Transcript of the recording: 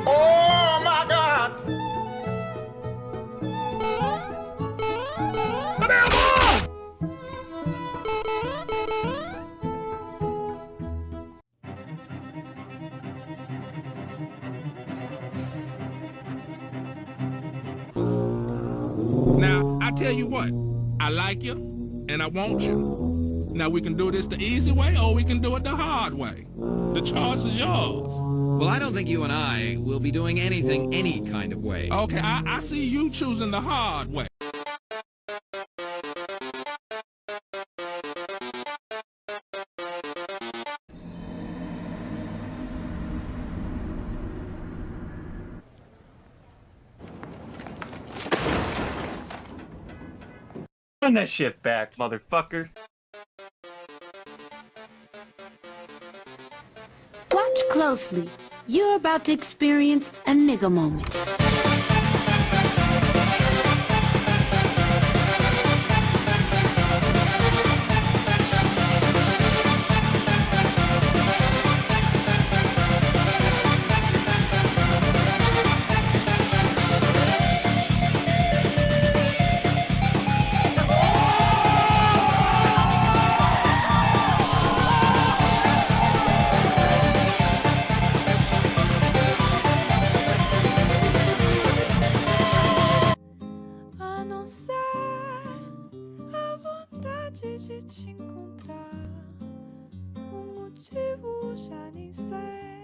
Oh my God! Now, I tell you what, I like you, and I want you. Now, we can do this the easy way, or we can do it the hard way. The choice is yours. Well, I don't think you and I will be doing anything any kind of way. Okay, I see you choosing the hard way. Turn that shit back, motherfucker. Watch closely. You're about to experience a nigga moment. De te encontrar, o motivo já nem sei.